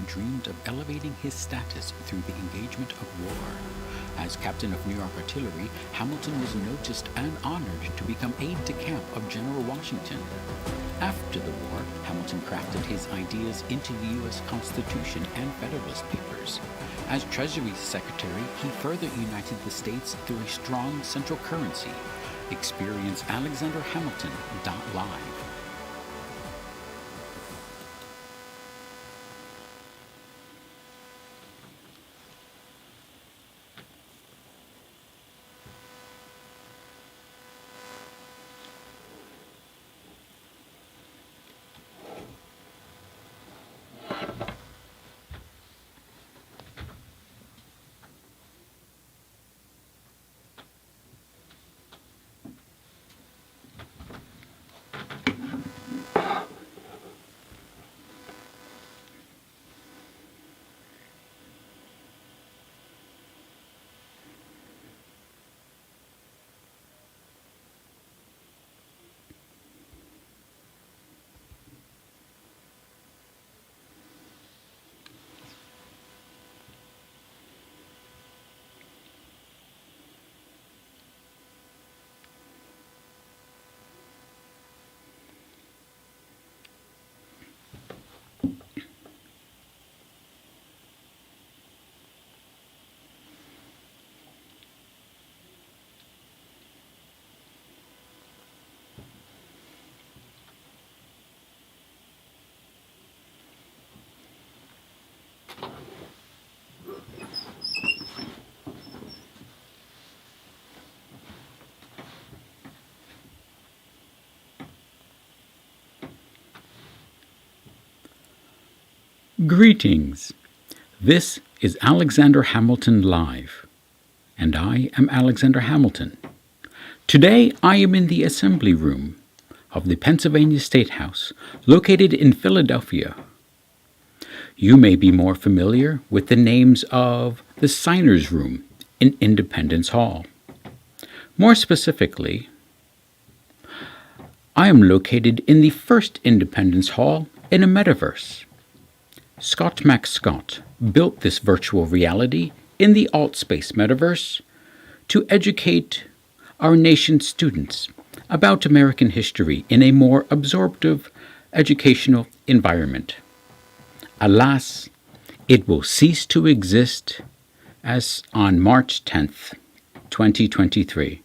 dreamed of elevating his status through the engagement of war. As captain of New York Artillery, Hamilton was noticed and honored to become aide-de-camp of General Washington. After the war, Hamilton crafted his ideas into the U.S. Constitution and Federalist Papers. As Treasury Secretary, he further united the states through a strong central currency. Experience AlexanderHamilton.live. Greetings. This is Alexander Hamilton Live, and I am Alexander Hamilton. Today I am in the assembly room of the Pennsylvania State House, located in Philadelphia. You may be more familiar with the names of the Signers Room in Independence Hall. More specifically, I am located in the first Independence Hall in a metaverse. Scott MacScott built this virtual reality in the Altspace Metaverse to educate our nation's students about American history in a more absorptive educational environment. Alas, it will cease to exist as on March 10th, 2023.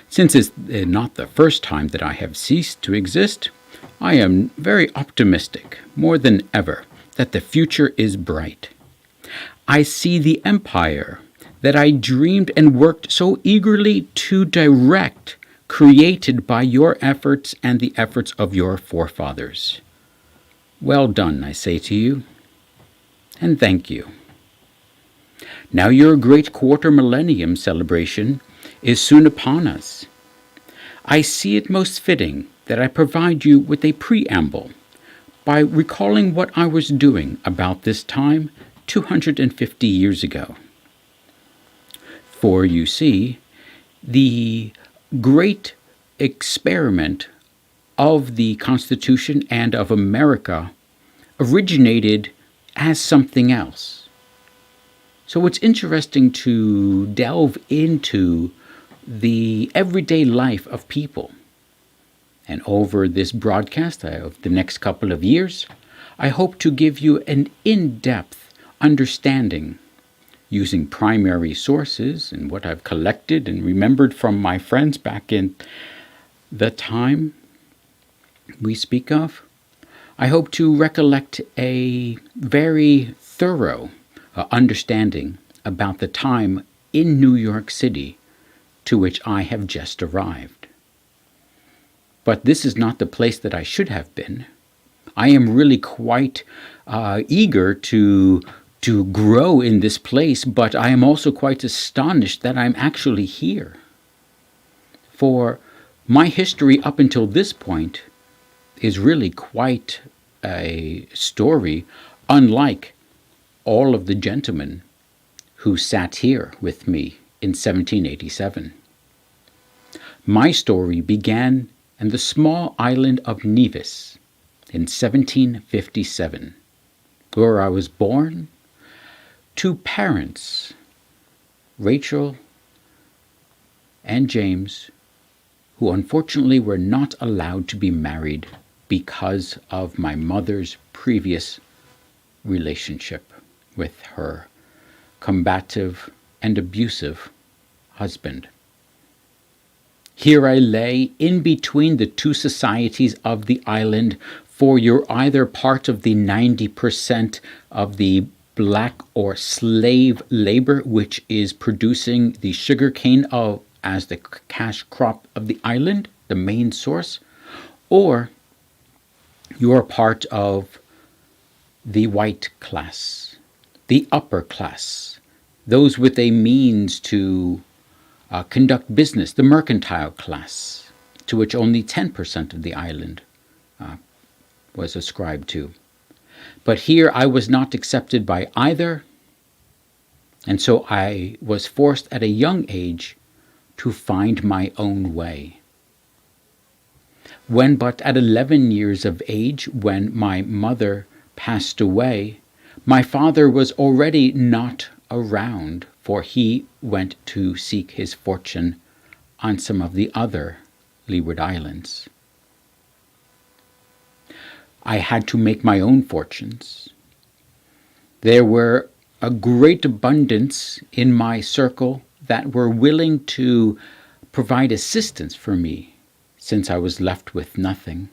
Since it's not the first time that I have ceased to exist, I am very optimistic, more than ever, that the future is bright. I see the empire that I dreamed and worked so eagerly to direct, created by your efforts and the efforts of your forefathers. Well done, I say to you, and thank you. Now your great quarter millennium celebration is soon upon us. I see it most fitting that I provide you with a preamble by recalling what I was doing about this time 250 years ago. For you see, the great experiment of the Constitution and of America originated as something else. So it's interesting to delve into the everyday life of people. And over this broadcast of the next couple of years, I hope to give you an in-depth understanding using primary sources and what I've collected and remembered from my friends back in The time we speak of, I hope to recollect a very thorough understanding about the time in New York City to which I have just arrived. But this is not the place that I should have been. I am really quite eager to grow in this place, but I am also quite astonished that I'm actually here. For my history up until this point is really quite a story unlike all of the gentlemen who sat here with me in 1787. My story began in the small island of Nevis in 1757, where I was born to parents, Rachel and James, who unfortunately were not allowed to be married because of my mother's previous relationship with her combative and abusive husband. Here I lay in between the two societies of the island, for you're either part of the 90% of the black or slave labor, which is producing the sugarcane as the cash crop of the island, the main source, or you're part of the white class, the upper class, those with a means to conduct business, the mercantile class, to which only 10% of the island was ascribed to. But here I was not accepted by either, and so I was forced at a young age to find my own way. When but at 11 years of age, when my mother passed away, my father was already not around, for he went to seek his fortune on some of the other Leeward Islands. I had to make my own fortunes. There were a great abundance in my circle that were willing to provide assistance for me, since I was left with nothing.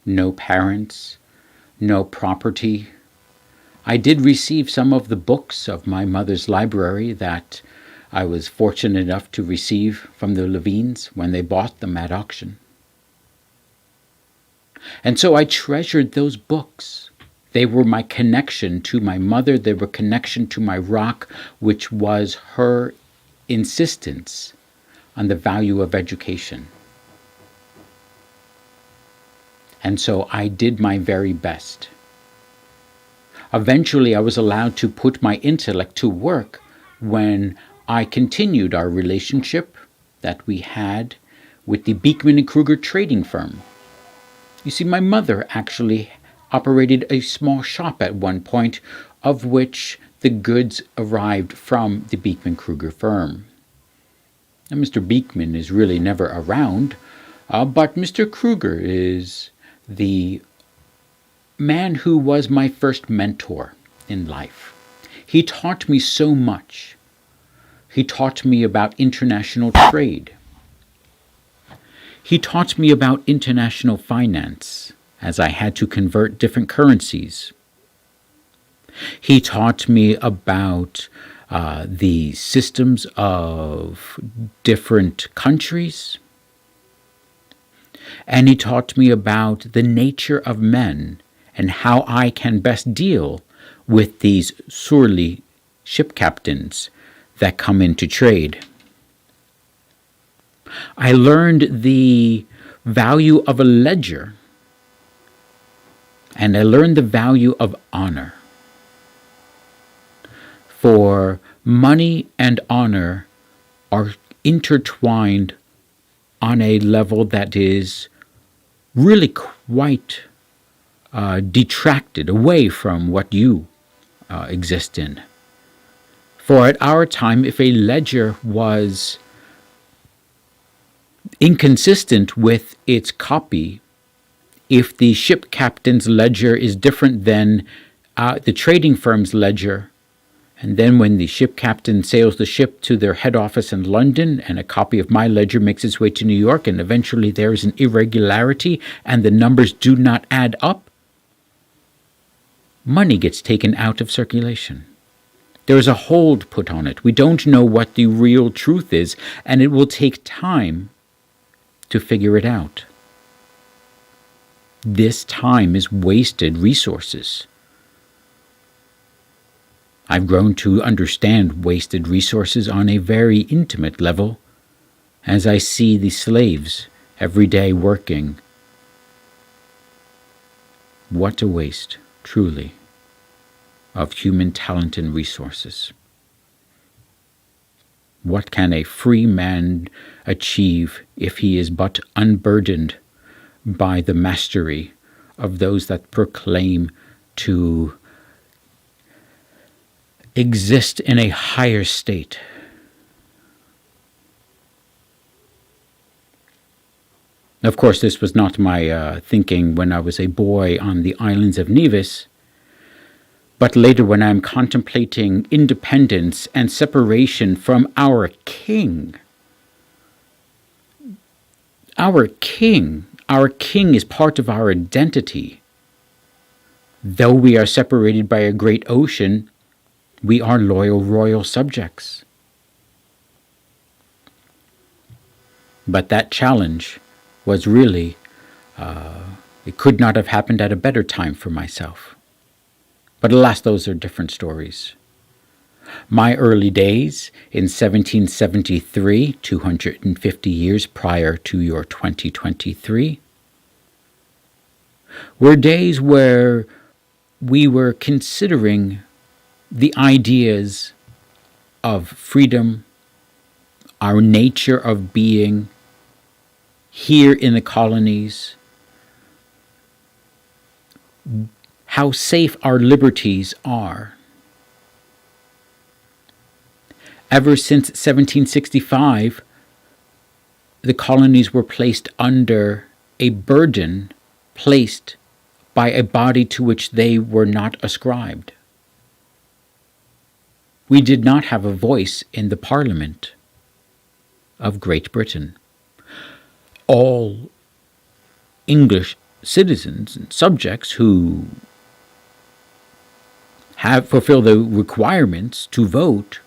No parents, no property. I did receive some of the books of my mother's library that I was fortunate enough to receive from the Levines when they bought them at auction. And so I treasured those books. They were my connection to my mother. They were connection to my rock, which was her insistence on the value of education. And so I did my very best. Eventually, I was allowed to put my intellect to work when I continued our relationship that we had with the Beekman and Kruger trading firm. You see, my mother actually operated a small shop at one point, of which the goods arrived from the Beekman Kruger firm. Now, Mr. Beekman is really never around, but Mr. Kruger is the man who was my first mentor in life. He taught me so much. He taught me about international trade. He taught me about international finance, as I had to convert different currencies. He taught me about the systems of different countries. And he taught me about the nature of men and how I can best deal with these surly ship captains that come into trade. I learned the value of a ledger, and I learned the value of honor. For money and honor are intertwined on a level that is really quite detracted away from what you exist in. For at our time, if a ledger was inconsistent with its copy, if the ship captain's ledger is different than the trading firm's ledger, And then when the ship captain sails the ship to their head office in London, and a copy of my ledger makes its way to New York, and eventually there is an irregularity and the numbers do not add up, money gets taken out of circulation. There is a hold put on it. We don't know what the real truth is, and it will take time to figure it out. This time is wasted resources. I've grown to understand wasted resources on a very intimate level as I see the slaves every day working. What a waste, truly, of human talent and resources. What can a free man achieve if he is but unburdened by the mastery of those that proclaim to exist in a higher state? Of course, this was not my thinking when I was a boy on the islands of Nevis, but later when I am contemplating independence and separation from our king. Our king is part of our identity. Though we are separated by a great ocean, we are loyal royal subjects. But that challenge was really, it could not have happened at a better time for myself. But alas, those are different stories. My early days in 1773, 250 years prior to your 2023, were days where we were considering the ideas of freedom, our nature of being here in the colonies, how safe our liberties are. Ever since 1765, the colonies were placed under a burden placed by a body to which they were not ascribed. We did not have a voice in the Parliament of Great Britain. All English citizens and subjects who have fulfilled the requirements to vote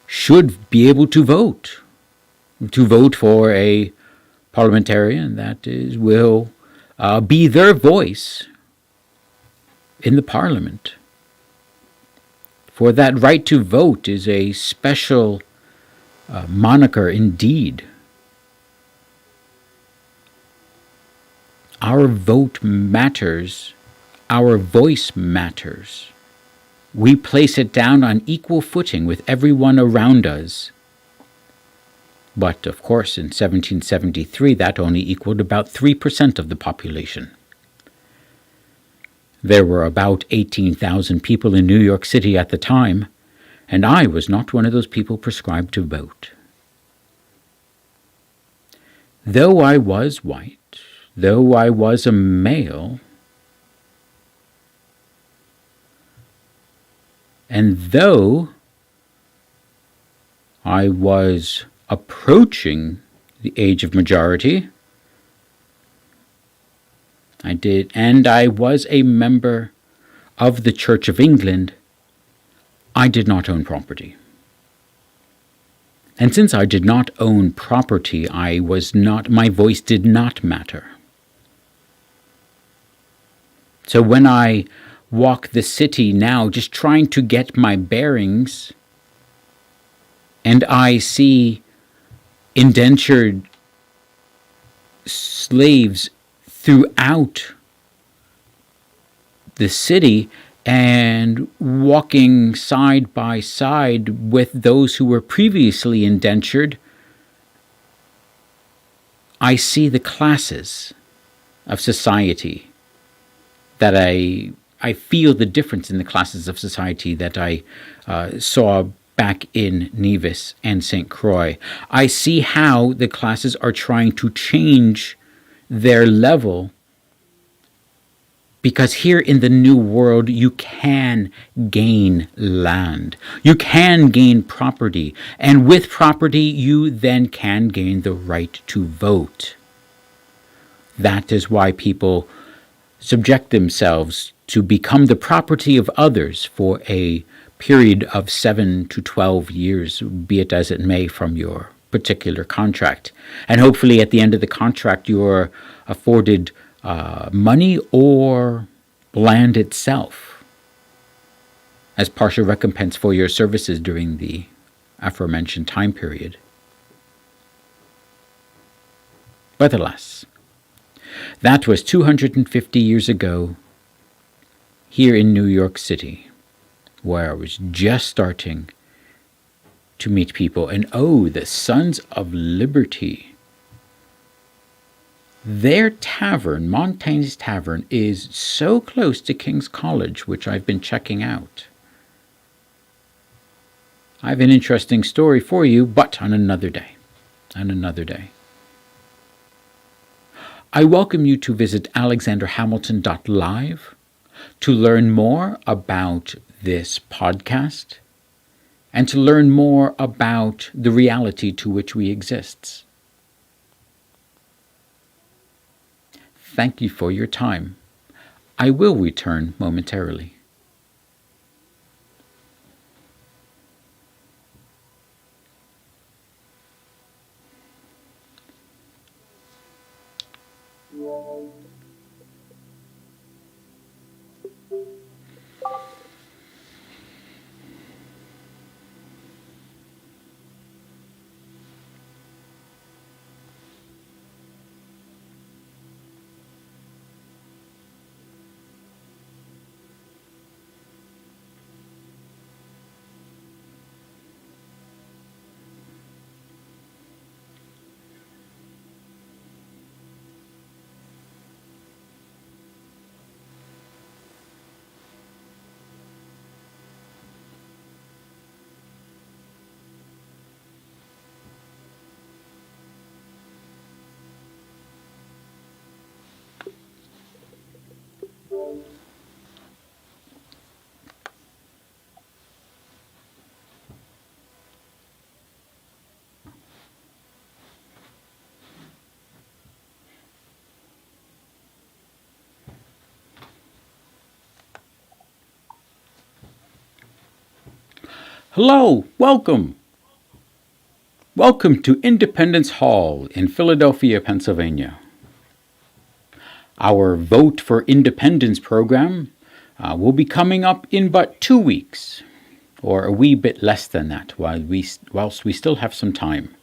should be able to vote for a parliamentarian that will be their voice in the Parliament. For that right to vote is a special moniker indeed. Our vote matters. Our voice matters. We place it down on equal footing with everyone around us. But, of course, in 1773, that only equaled about 3% of the population. There were about 18,000 people in New York City at the time, and I was not one of those people prescribed to vote. Though I was white, though I was a male, and though I was approaching the age of majority, and I was a member of the Church of England, I did not own property. And since I did not own property, my voice did not matter. So when I walk the city now, just trying to get my bearings, and I see indentured slaves throughout the city and walking side by side with those who were previously indentured, I see the classes of society that I feel the difference in the classes of society that I saw back in Nevis and St. Croix. I see how the classes are trying to change their level Because here in the new world, you can gain land. You can gain property. And with property, you then can gain the right to vote. That is why people subject themselves to become the property of others for a period of 7 to 12 years, be it as it may, from your particular contract. And hopefully at the end of the contract, you're afforded money or land itself as partial recompense for your services during the aforementioned time period. But alas, that was 250 years ago here in New York City, where I was just starting to meet people. And oh, the Sons of Liberty. Their tavern, Montaigne's Tavern, is so close to King's College, which I've been checking out. I have an interesting story for you, but on another day. I welcome you to visit alexanderhamilton.live to learn more about this podcast and to learn more about the reality to which we exist. Thank you for your time. I will return momentarily. Hello, welcome. Welcome to Independence Hall in Philadelphia, Pennsylvania. Our Vote for Independence program will be coming up in but 2 weeks, or a wee bit less than that, whilst we still have some time.